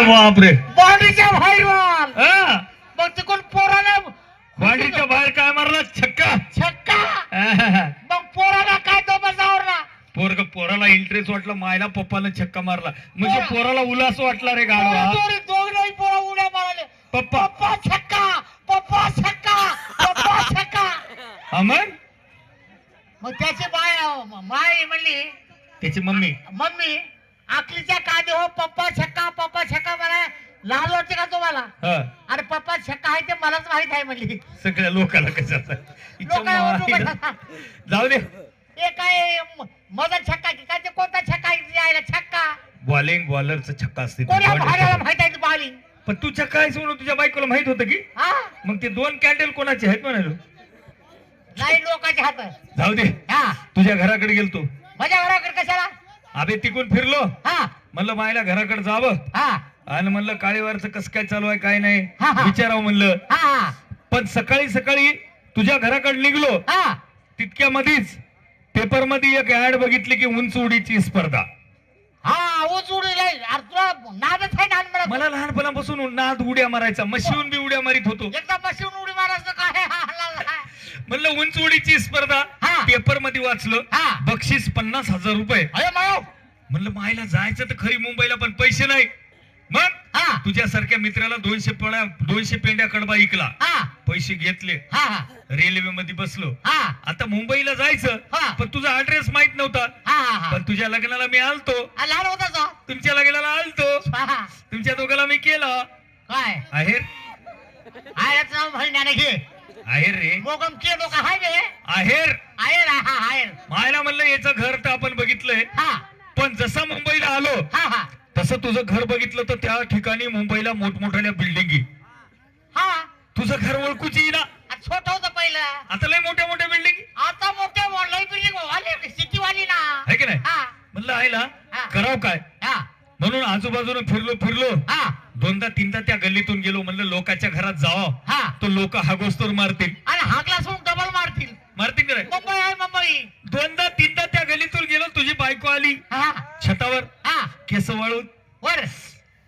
बापरे बाउंड्रीच्या बाहेर मार. हा मग तिकडून पोराला बांडीच्या बाहेर काय मारला छक्का छक्का. आहाहा. मग पोराला काय तो बसावरला. पोराला इंटरेस्ट वाटला मायला पप्पानं छक्का मारला म्हणजे पोराला उल्हास वाटला रे गाडवा दोघही पोरा उड्या मारले. पप्पा पप्पा छक्का, पप्पा छक्का, पप्पा छक्का. अमन मग त्याची माय म्हणली त्याची मम्मी मम्मी आखलीच्या कांदे हो पप्पा छक्का म्हणा. लाज वाटते का तुम्हाला. हा अरे पप्पा छक्का आहे ते मलाच माहित आहे म्हणली. सगळ्या लोकांना कशाचा जाऊ दे. हे काय मदत छक्का की काय ते कोणता छक्का यायला छक्का. बॉलरचा छक्का असते कोण्या भाड्याला माहित आहे बॉलिंग. पण तू छक्का आहेस म्हणून तुझ्या बायकोला माहित होतं की हा मग ते 2 कॅन्डल कोणाचे आहेत म्हणालो. नाही लोकांच्या हातात. जाऊ दे हा तुझ्या घराकडे गेलतो माझ्या घराकडे कशाला. अबे तिकून फिरलो हा म्हणलं मायला घराकडे जावं हा आणि म्हणलं काळीवारचं कसं काय चालू आहे काय नाही हा, हा. विचारावं म्हणलं. हा पण सकाळी तुझ्या घराकडे निघलो हा तितक्या मध्येच पेपर मध्ये एक ऍड बघितली की उंच उडीची स्पर्धा. हा ऊस उडीला. अरे तुला नादच आहे ना मला. मला लहानपणापासून नाद उड्या मारायचा मशीन बी उड्या मारित होतो. एकदा बसून उडी मारायचं काय. म्हणलं उंच उडीची स्पर्धा हा. पेपर मध्ये वाचलं हा. बक्षीस 50,000 रुपये. अरे मायो. म्हणलं मायला जायचं तर खरी मुंबईला पण पैसे नाही. मग हा तुझ्यासारख्या मित्राला 200 पेंड्या कडबा ऐकला हा पैसे घेतले हा हा रेल्वे मध्ये बसलो. हा आता मुंबईला जायचं हा. पण तुझा ऍड्रेस माहित नव्हता. हा पण तुझ्या लग्नाला मी आलतो लहान होता तो. तुमच्या लग्नाला आलतो हा. तुमच्या दोघाला मी केलं काय आहेर आयरच नाव म्हणण्याने घे. आहेर रे मोगम के लोक हाय बे. आहेर आयर हा आयर. मायला म्हणलं याचं घर तर आपण बघितलंय हा पण जसं मुंबईला आलो हा हा तसं तुझं घर बघितलं तर त्या ठिकाणी मुंबईला मोठमोठ्या बिल्डिंगी. हा तुझं घर ओळखूची ना छोट होतं पहिलं. आता लय मोठ्या बिल्डिंग आता मोठे लई बिल्डिंग वाली सिटी वाली ना. आहे की नाही. हा म्हणलं आईला हा. कराव काय हा म्हणून आजूबाजूला फिरलो हा 2दा-3दा त्या गल्लीतून गेलो. म्हणलं लोकांच्या घरात जावं हा तो लोक हागोस्तोर मारतील आणि हा ग्लास डबल मारतील. की नाही. मुंबई आहे मुंबई. 2दा-3दा त्या गल्लीतून गेलो तुझी बायको आली हा छतावर हा केस वाळून वर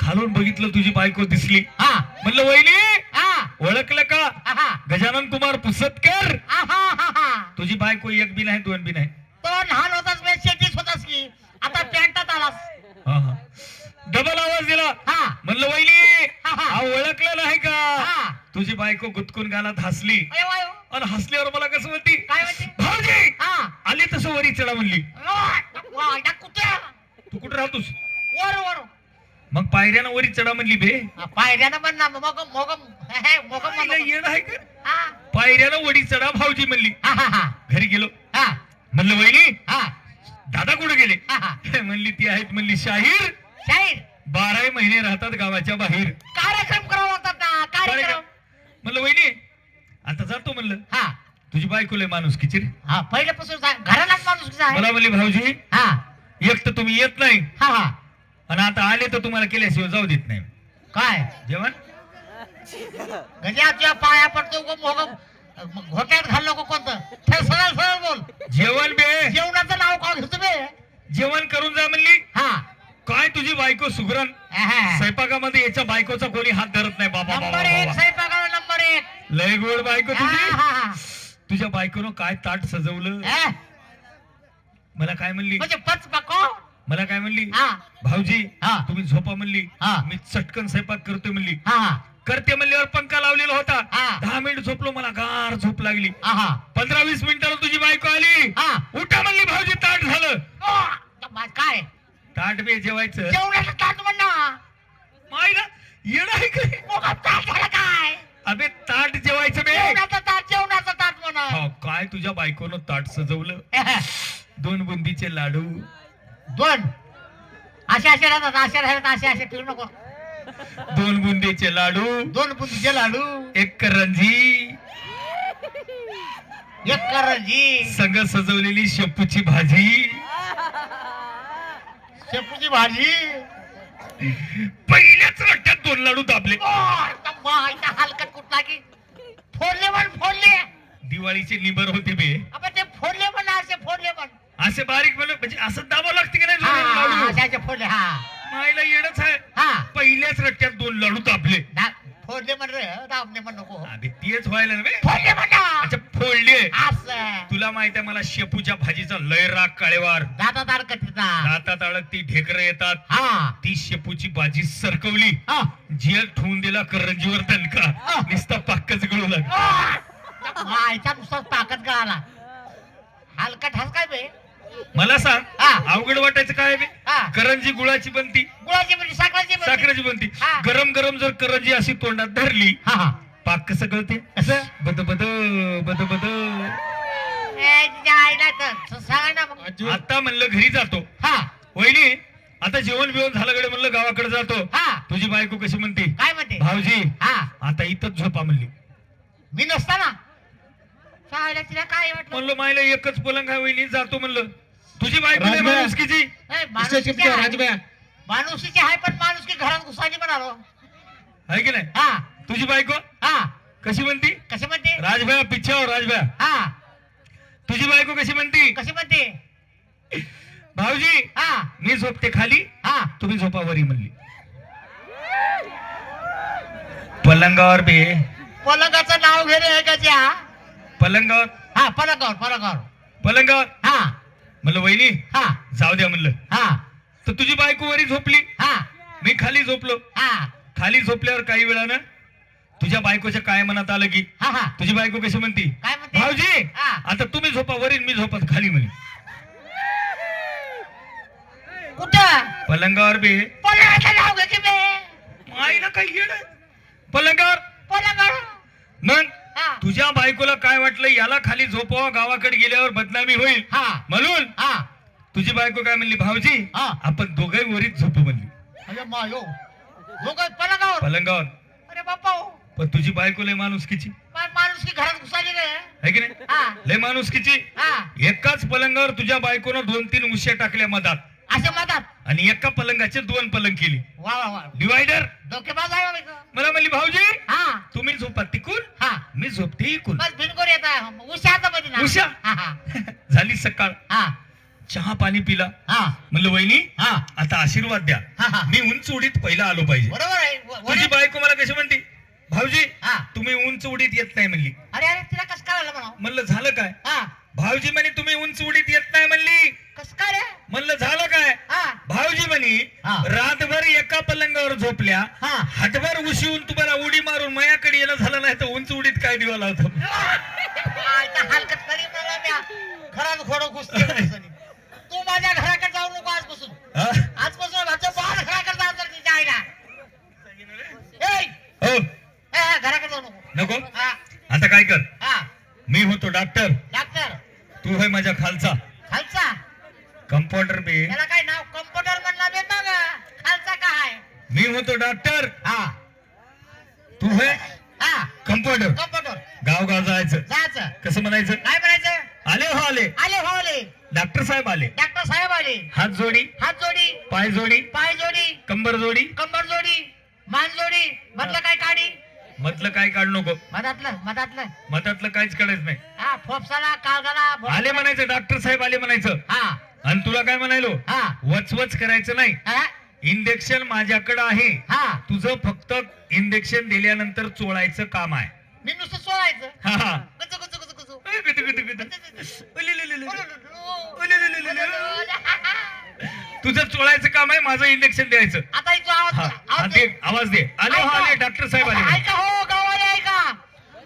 खालून बघितलं तुझी बायको दिसली. हा म्हणलं वहिनी हा ओळखलं का हा गजानन कुमार पुसतकर. हा तुझी बायको 1 बी नाही 2 बी नाही. तो लहान होतास मी शेतीच होतास की आता पॅन्टात आलास. डबल आवाज दिला. हा म्हणलं वहिनी हा, हा. हा ओळखलं नाही का. हा तुझी बायको गुदकून गालात हसली अयो अयो आणि हसल्यावर मला कसं म्हणती काय म्हणते. भाऊजी हा आली तसं वरी चढा म्हणली. कुत्र्या तू कुठं राहतोस वर वर मग पायऱ्यानं वरी चढा म्हणली बे. पायऱ्यानं पण ना मोगम मोगम मोगम आईला येड आहे का हा पायऱ्यानं वडी चढा भाऊजी म्हणली. हा हा घरी गेलो हा म्हणलं वहिनी हा दादा कुठे गेले. हा म्हणली ती आहेत म्हणली शाहीर शाहीर 12 महिने राहतात गावाच्या बाहेर. कार्यक्रम करावा लागतात ना कार्यक्रम. म्हणलं वहिनी आता जातो म्हणलं. हा तुझी बायको लय माणूस किची रे. हा पहिल्यापासून घरालाच माणूस आहे. मला म्हणली भाऊजी हा एक तर तुम्ही येत नाही हा हा आणि आता आले तर तुम्हाला केल्याशिवाय जाऊ देत नाही. काय जेवण गजा तुझ्या पाया पडतो गो मोगम घोट्यात घाल नको कोणतं. सरळ सरळ बोल. जेवण बे जेवणाचं नाव का घेतो बे. जेवण करून जा म्हणली. हा काय तुझी बायको सुगरण स्वयंपाकामध्ये याच्या बायकोचा कोणी हात धरत नाही. बाबा नंबर 1 स्वयंपाकाला नंबर 1. लय गोड बायको तुझी. तुझ्या बायकोनं काय ताट सजवलं. मला काय म्हणली म्हणजे पच पको. मला काय म्हणली हा भाऊजी हा. तुम्ही झोपा म्हणली. हा. मी चटकन स्वयंपाक करतोय म्हणली. हा करते म्हणल्यावर पंखा लावलेला होता. हा. 10 मिनिट झोपलो मला गार झोप लागली. हा 15-20 मिनिटाला तुझी बायको आली. हा उठा म्हणली भाऊजी ताट झालं. काय ताट बे जेवायचं. जेवणाचं ताट म्हण ना. मायला येड आहे काय. मोगम ताट झालं काय. अबे ताट जेवायचं बे. जेवणाचं ताट म्हण. हो, काय तुझ्या बायकोनं ताट सजवलं. 2 बुंदीचे लाडू. 2 असे राहतात असे ठेवू नको. 2 बुंदीचे लाडू. 2 बुंदीचे लाडू. 1 करंजी. 1 करंजी. संग सजवलेली शेपूची भाजी. शेपूची भाजी. पहिल्याच रट्ट्यात 2 लाडू दाबले. हलकट कुठला की फोडले दिवाळीचे निबर होते बे. आपण ते फोडले पण असे फोडले पण असे बारीक म्हणजे असं दाबावं लागते की नाही हा लाडू. असे फोडले. हा मायला येडच आहे. हा पहिल्या एकाच रट्ट्यात 2 लाडू तापले. फोडले म्हण रे, दाबले म्हण नको. अबे तेच व्हायला ना बे. फोडले म्हण. अच्छा फोडले. असं तुला माहित आहे मला शेपूच्या भाजीचा लय राग काळेवार. दातात अडकतीचा. दातात अडकती ढेकर येतात. हा ती शेपूची भाजी सरकवली, हा. जेल ठेवून दिला करंजीवर दणका. नुसता पाकच गळू लागला. मायचा नुसताच ताकद गळाला. हलकट हस काय बे? मला सांग हा. अवघड वाटायचं काय बे? हा. करंजी गुळाची बनती, गुळाची म्हणजे साखरेची म्हणजे. साखरेची बनती. हा. गरम गरम जर करंजी अशी तोंडात धरली, हा हा. पाक कसं कळते? कसं? बद बद बद बद. ए, तुझ्या आईला तर सांगा ना मग. आता म्हणलं घरी जातो. हा वहिनी आता जेवण बिवण झालं कडे म्हणलं गावाकडे जातो. हा. तुझी बायको कशी म्हणते? काय म्हणते? भाऊजी हा आता इथंच झोपा म्हणली. मी नसताना शाळेला तिला काय वाटलं? म्हणलं मायला एकच पलंग आहे वहिनी, जातो म्हणलं. तुझी बायको नाही राजबाई. माणुसकीची. ए, माणुसकीची आहे. राजबाई माणुसकीची आहे पण माणुसकी घरात घुसाली म्हणालो. आहे की नाही? हा तुझी बायको हा. कशी म्हणती? कशी म्हणते? राजभया पिच्छावर राजभया. हा तुझी बायको कशी म्हणती? कशी म्हणते? भाऊजी हा मी झोपते खाली, हा. तुम्ही झोपा वरी म्हणली. पलंगावर बे. पलंगाचं नाव घे रे गजा. पलंगावर हा पलंगावर पलंगावर. पलंगावर हा म्हणलं वहिनी हा जाऊ द्या म्हणलं. हा तर तुझी बायको वरी झोपली, हा मी खाली झोपलो. हा खाली झोपल्यावर काही वेळानं तुझ्या बायकोच्या काय मनात आलं की हा हा. तुझी बायको कशी म्हणती? काय म्हणते? भाऊजी हा. आता तुम्ही झोपा वरी, मी झोपत खाली म्हणे. कुठं? पलंगावर बे. पलंगाचं नाव घे की बे. आईला काही येड आहे. पलंगावर. पलंगावर. मग हा तुझ्या बायकोला काय वाटलं याला खाली झोपवा, गावाकडे गेल्यावर बदनामी होईल हा म्हणून हा. तुझी बायको काय म्हणली? भाऊजी हा. आपण दोघंही वरीच झोपू म्हणली. अरे मायो लोक पलंगावर. पलंगावर. अरे बाप्पा हो. पण तुझी बायको लय माणुसकीची माणुसकी घरात घुसाली रे. आहे की नाही? हा लय माणुसकीची. हा. एकाच पलंगावर तुझ्या बायकोनं 2-3 उश्या टाकल्या मधात असे मधात. आणि एका पलंगाचे 2 पलंग केली. वा वा वा. डिवायडर. डोकेबाज आहे बाबा. मला म्हणली भाऊजी हा तुम्ही झोपा तिकून, हा. मी झोपते इकून. बस भिनकोर येतात उशाचा मध्ये ना. उषा. हा हा झाली सकाळ. हा चहा पाणी पिला. हा म्हणलं वहिनी हा आता आशीर्वाद द्या, हा, हा. मी उंच उडीत पहिला आलो पाहिजे. बरोबर आहे. तुझी बायको मला कशी म्हणते? भाऊजी हा. तुम्ही उंच उडीत येत नाही म्हणली. अरे अरे तिला कस काय आलं म्हणा. म्हणलं झालं काय? हा भाऊजी म्हणे तुम्ही उंच उडीत येत नाही म्हणली. कस काय रे. म्हणलं झालं काय? हा भाऊजी म्हणे हा. रातभर एका पलंगावर झोपल्या, हा. हातभर उशीवून तुम्हाला उडी मारून मायाकडे येणं झालं नाही तर उंच उडीत काय दिवा लावतो? आयता हलकट तरी मला म्या घरात घोडं घुसते. तू माझ्या घराकडे जाऊ नको आजपासून. हा? आजपासून माझ्या बाळ घराकडे जाऊ तर तिच्या आईला. ए, हो ए, घराकडे जाऊ नको. नको. हा आता काय कर, हा. मी होतो डॉक्टर, डॉक्टर तू होय माझ्या खालचा खालचा. कंपाऊंडर बे. त्याला काय नाव कम्प्युटर म्हणला बे मग. खालचा काय? मी होतो डॉक्टर, हा तू होय हा कंपाऊंडर. कम्प्युटर. गाव गाव जायचं. जायचं. कसं म्हणायचं? काय म्हणायचं? आले हो आले, आले हो आले. डॉक्टर साहेब आले. डॉक्टर साहेब आले. हात जोडी, हात जोडी, पाय जोडी, पाय जोडी, कंबर जोडी. कंबर जोडी, मान जोडी. मधलं काय काढी? मधलं काय काढू नको. मधातलं मधातलं. मधातलं काहीच काढायचं नाही. हा फोपसाला काळगाला भोपसाला. आले म्हणायचं, डॉक्टर साहेब आले म्हणायचं. हा आणि तुला काय म्हणायलो? हा वचवच करायचं नाही. हा इंजेक्शन माझ्याकडे आहे, हा. तुझं फक्त इंजेक्शन दिल्यानंतर चोळायचं काम आहे. मी नुसतं सोडायचं. हा हा. कुचू कुचू कुचू कुचू. गुदु, गुदु, गुदु. उलिलिलिलि. उलिलिलिलिलि. तुझं चोळायचं काम आहे, माझं इंजेक्शन द्यायचं. आता इथं आवाज हा हा, आवाज दे दे. आवाज दे. आले हो आले, डॉक्टर साहेब आले. ऐका हो गावाले ऐका.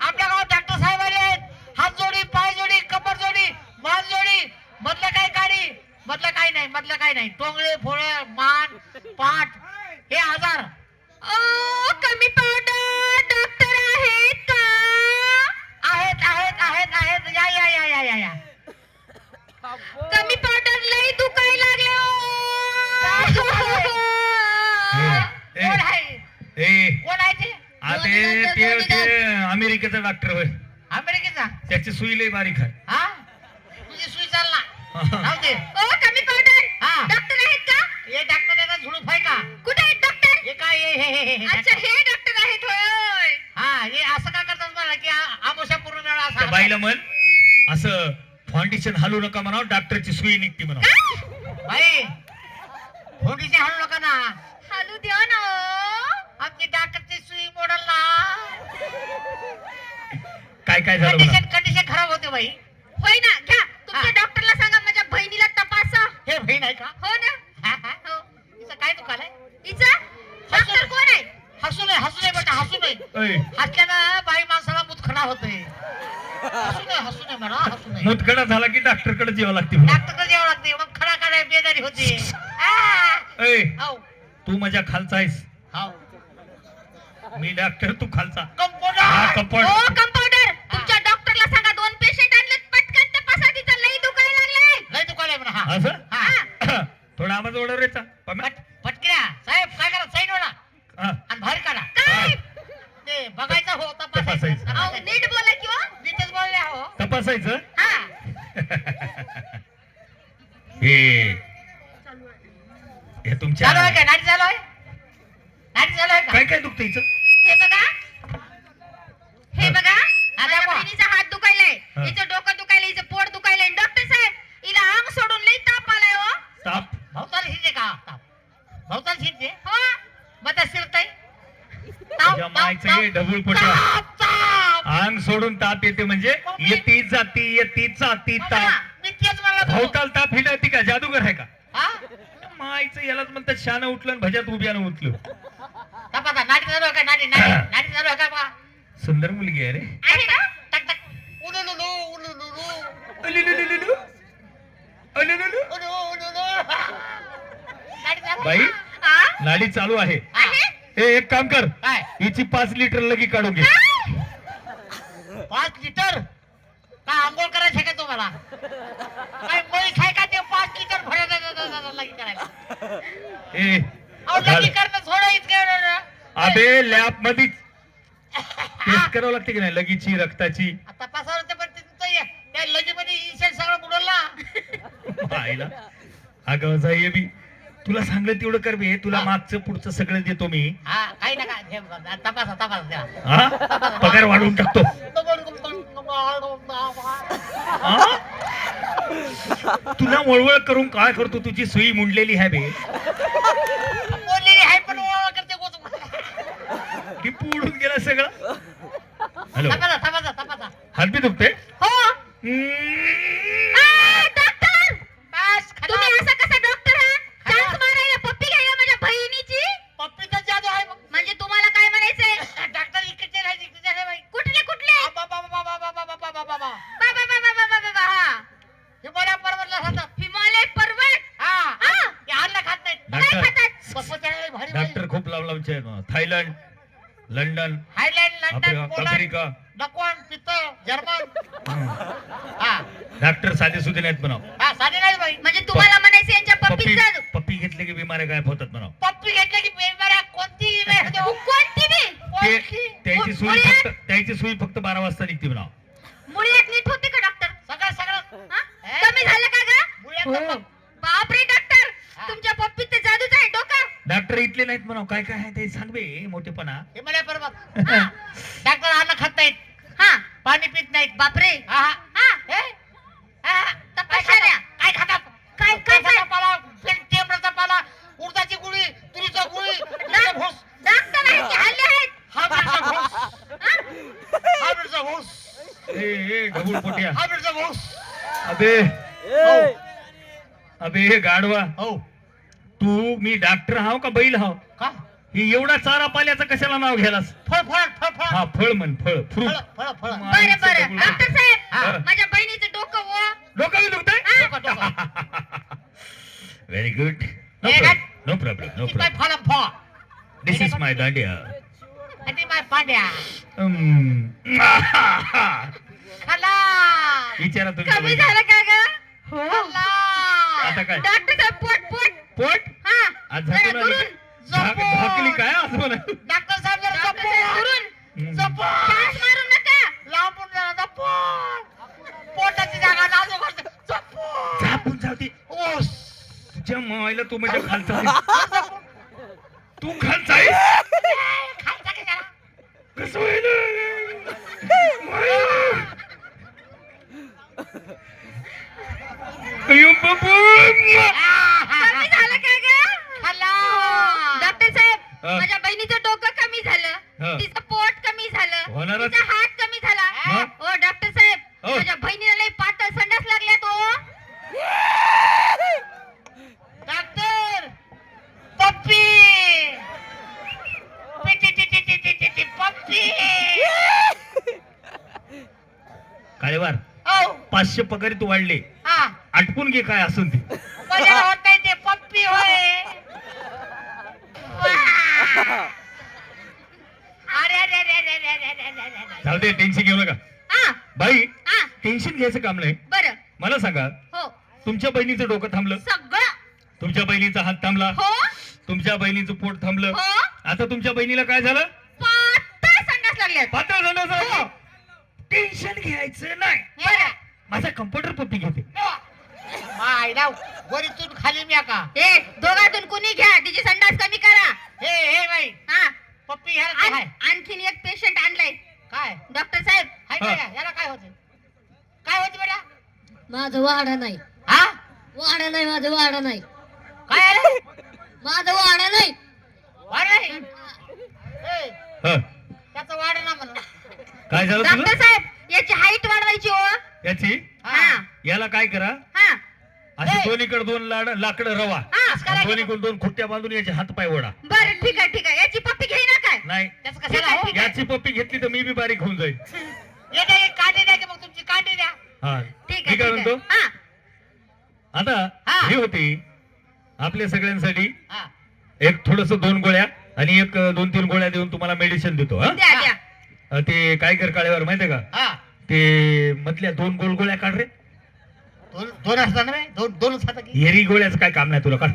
आपल्या गावात डॉक्टर साहेब आले आहेत. हात जोडी, पाय जोडी, कंबर जोडी, मान जोडी. मधलं काय काढी? मधलं काय नाही, मधलं काय नाही. टोंगळे फोळे मान पाठ हे आजार. कमी पावडर डॉक्टर आहेत का? आहेत आहेत आहेत आहेत. या या या या या या. कमी पावडर लई दुखायला लागले ए, कोण आहे? ए कोण आहे ते? ते अमेरिकेचा डॉक्टर होय. अमेरिकेचा. त्याची सुई लई बारीक आहे. हा तुझी सुई चालला. राहू दे. कमी पावडर हा. डॉक्टर आहेत का? हे डॉक्टर याला झुडूप आहे का? कुठे आहेत डॉक्टर? हे काय हे अच्छा डॉक्टर. हे डॉक्टर आहेत होय. हा हे असं काय करतात मला की आमोशा पूर्ण वेळा त्या बाईला म्हण असं फाउंडेशन हलू नका म्हणा, डॉक्टरची सुई निघते म्हणा. बाई फोडीचे हाणू नका ना. हालू द्या ना. काय झालं म्हणा? कंडिशन खराब होते बाई. होय ना घ्या तुमच्या डॉक्टरला सांगा माझ्या बहिणीला तपासा. हे बहीण आहे का? हो ना. हो. तिचं काय दुखालय? हिचा डॉक्टर कोण आहे? हसू नये बेटा, हसू नये. ओय, हसल्यानं बाई माणसाला मुतखडा होतोय. हसू नये म्हणा, हसू नये. मुतखडा झाला की डॉक्टरकडे जेवावं लागते. डॉक्टरकडे यावं लागते, मग खडा काढाय बेजारी होते. ओय, हाव, तू माझ्या खालचा आहेस, हाव. मी डॉक्टर, तू खालचा. हा, कंपाऊंडर. कंपाऊंड. हो कंपाऊंडर तुमच्या डॉक्टरला सांगा 2 पेशंट आणलेत पटकन तपासा तिचा लई दुखायला लागलाय. लय दुखायलंय म्हणा. हा. असं हा. थोडा आवाज ओढव रेचा. पटक्या साहेब काय करा, साईड वळा हा, आणि बाहेर काढा. काय? ते बघायचं हो, तपासायचं. तपासायचं. अहो नीट बोला की हो. नीटच बोलले हो. तपासायचं. हा. हे तुमच्या चालू आहे काय? नाडी चालू आहे? नाडी चालू आहे का? काय काय दुखतं हिचं? हे बघा. हे बघा माझ्या दाखवा. बहिणीचा हात दुखायलाय. हा. हिचं डोकं दुखायलंय, हिचं पोट दुखायलंय. डॉक्टर साहेब हिला अंग सोडून लई ताप आलाय हो. ताप. भवताल शिरते का? भवताल शिरते? हो. मग शिरताय? तुझ्या मायचं हे ढबूळ पोट्या. अंग सोडून ताप येते म्हणजे येती जाती येती जाती ताप. मी तेच म्हणलं. भोवताल ताप हिंडती का? जादूगर आहे का? हा? मायचं यालाच म्हणतात शानं उठलं आणि भज्यात उभ्यानं उठलं. तपासा, नाडी चालू आहे का? नाडी चालू आहे का बा? सुंदर मुलगी आहे रे. आहे ना? टक टक. उलुलुलु, उलुलुलु, अलिलुलुलुलु. अलिलुलु. उलुलुलु. नाडी चालू आहे? बाई हा? नाडी चालू आहे. आहे? ए, एक काम कर, काय? हिची 5 लिटर लगी काढून घे. 5 लिटर का आंघोळ करायचं का तुम्हाला? काय म्हैस आहे का ते 5 लिटर भरायला लगी करायला? ए, अहो लगी करणं थोडं इतकं. अबे लॅब मध्ये टेस्ट करावं लागते की नाही लगीची रक्ताची. आता पासावर होते पण त्या लगीमध्ये इन्शेंट सगळं बुडवला. आईला अगं जाई बी तुला सांगलं तेवढं कर बे. तुला मागचं पुढचं सगळं देतो मी. हा काही नका हे तपासा द्या. हा, पगार वाढवून टाकतो. हा? तुला वळवळ करून काय करतो? तुझी सुई मुंडलेली आहे बे. बोललेली आहे पण ओळख करते ती पुढून गेला सगळं. हॅलो, तपासा. हात बी दुखते. हो. हम्म. डॉक्टर बस तुम्ही असा कसा डॉक्टर हा? चान्स मारायला पप्पी घ्यायला माझ्या बहिणीची. पप्पीचा जादू आहे. म्हणजे तुम्हाला काय म्हणायचंय? डॉक्टर इकडचे नाही बाई. कुठले बाबा हा. हिमालय पर्वतला खातात. हिमालय पर्वत. हा हा. ते अन्नला खात नाहीत. काय डॉक्टर खातात? पप्पीच्या भारी डॉक्टर खूप लावलावचे आहेत. Thailand, London, Highland, London, Poland, America. डकवान, पित्त, जर्मन. हं. हा डॉक्टर साधे सुधे नाहीत म्हणाव. हा साधे नाही बाई. म्हणजे तुम्हाला म्हणायचं यांच्या पप्पी पप्पीचं पप्पी घेतले की बिमाऱ्या गायब होतात म्हणाव. पप्पी घेतली की बेमाऱ्या कोणती देऊ? कोणती बी त्याची सुई फक्त 12 वाजता निघते म्हणाव. मुळ्यात नीट होते का डॉक्टर? सगळं हा? कमी झालं का ग? मुळ्यात बापरे डॉक्टर हा. तुमच्या पप्पीत तर जादूच आहे डोका. डॉक्टर इथले नाहीत म्हणाव. काय काय आहे ते सांग बे मोठेपणा. हिमालय पर्वत. डॉक्टर अन्न खात नाहीत, हा पाणी पित नाहीत. बापरे. हा हा हे? हा. तपश्चर्या. काय खातात? काय केसाचा पाला, टेंबराचा पाला, उडदाची गुळी, तुरीचा गुळी, तुरीचा भूस, डॉक्टर आहे की हल्ले आहेत? हायब्रिडचा भूस, हा? हायब्रिडचा भूस, ए ढबूळ पोट्या. हायब्रिडचा भूस. अबे अबे गाडवा, हो तू मी डॉक्टर हाव का बैल हाव? का? ही एवढा चारा पाल्याचं कशाला नाव घ्यालास? फळ. हा, फळ म्हण, फळ फ्रूट. फळ. बरं बरं डॉक्टर साहेब हा. माझ्या बहिणीचं डोकं व डोकं बी दुखतंय? Very good. No problem. काय फळ? This is my dandiya. आणि माय पांड्या. खाला. विचारा तुमच्या कमी बहिणीला. झालं का ग? हो खाला. आता काय? डॉक्टर साहेब पोट पोट हा आज जरा झाकून आली दुरून. का? झाकली काय आज मला? डॉक्टर साहेब जरा डॉक्टर साहेब दुरून. जपू. श्वास मारू नका. लांबून जरा जपू. पोटाची जागा नाजूक असते. जपू. झाकून जाते. ओस. तुझ्या मायला तू म्हणजे खालचा आहेस. तू खालचा आहेस. खायचा की जरा. कसं होईल? अयो बाबू. कमी झालं का ग? खाला. डॉक्टर साहेब हा. माझ्या बहिणीचं डोकं कमी हा. झालं, तिचं पोट कमी झालं, होणारच. तिचा हात कमी झाला. मग? ओ डॉक्टर साहेब, ओ. माझ्या बहिणीला लई पातळ संडास लागल्या तो. डॉक्टर पप्पी पप्पी काळेवार औ 500 पगारी तू वाढले, हा आटपून घे काय असून ती. मजा होत नाही ते पप्पी होय. अरे अरे अरे अरे अरे अरे अरे अरे अरे. जाऊ दे, टेन्शन घेऊ नका हा बाई. हा टेन्शन घ्यायचं काम नाही. बरं. मला सांगा, हो तुमच्या बहिणीचं डोकं थांबलं, सगळं. तुमच्या बहिणीचा हात थांबला, हो तुमच्या बहिणीचं पोट थांबलं, हो आता तुमच्या बहिणीला काय झालं? पातळ संडास लागल्यात. पातळ झालं. टेन्शन घ्यायचं नाही. बरं. माझा कम्प्युटर पप्पी घेते. आईला वरीतून खाली म्या का ए दोघातून कुणी घ्या, तिची संडास कमी करा. हे हे बाई हा पप्पी ह्याला काय आणखीन एक पेशंट आणलाय. काय डॉक्टर साहेब, हाय हा. बेटा याला काय होतं काय होतं बेटा माझं वाडा नाही, हा वाडा नाही, माझं वाडा नाही, काय आलं माझं वाडा नाही. वाढ नाही ए, हं, त्याचं वाढ ना म्हणून काय झालं डॉक्टर तुझं? साहेब याची हाईट वाढवायची हो. याची हा याला काय करा, हा अशी ए. दोन्हीकडे 2 लाकडं रवा, हा दोन्हीकडून 2 खुट्ट्या बांधून याचे हात पाय ओढा. बरं ठीक आहे ठीक आहे. याची पप्पी घेई ना काय? नाही, त्याचं ठीक कशाला आहे, हो ठीक आहे. याची पप्पी घेतली तर मी बी बारीक होऊन जाईल. ये द्या, एक कांडी द्या की मग तुमची कांडी द्या हा ठीक मी आहे काय ठीक म्हणतो, आहे. हा आता हा. हे होती आपल्या सगळ्यांसाठी हा एक थोडस 2 गोळ्या आणि एक 2-3 गोळ्या देऊन तुम्हाला मेडिसिन देतो. हा द्या द्या. ते काय कर काळेवर माहितीये का, हा ते मधल्या 2 गोल गोळ्या काढ रे. दोन दोन असतात ना बे? दोनच हात की हेरी गोळ्याचं काय काम नाही तुला, काढ.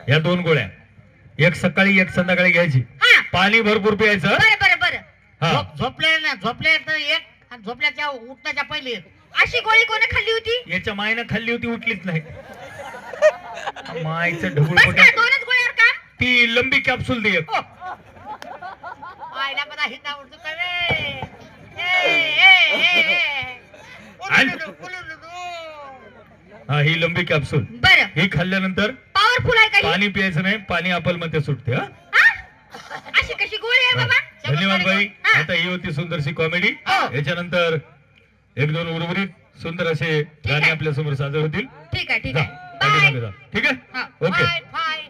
या 2 गोळ्या, एक सकाळी एक संध्याकाळी घ्यायची, हा पाणी भरपूर प्यायचं. बरं बरं बरं. हा झोपल्या तर एक आणि झोपल्याच्या उठण्याच्या पहिले एक. अशी गोळी कोणी खाल्ली होती? याच्या मायनं खाल्ली होती, उठलीच नाही. मायचं ढबुळ बस पोट्या. का दोनच गोळ्यावर काम? ती लंबी कॅप्सूल दे एक. आईला मला हिंदा उडतो का रे हा ही लंबी कॅप्सूल, बरं. ही खाल्ल्यानंतर पॉवरफुल आहे का ही? पाणी प्यायचं नाही, पाणी आपल मध्ये सुटते. हा हा? अशी कशी गोळी आहे बाबा? धन्यवाद बाई. हा. आता ही होती सुंदरशी कॉमेडी. हो. याच्यानंतर 1-2 उर्वरित सुंदर असे गाणे आहे. आपल्या समोर सादर होतील. ठीक आहे ठीक जा, आहे. पाठीमागे बाय. जा. ठीक आहे, हा. ओके. Five five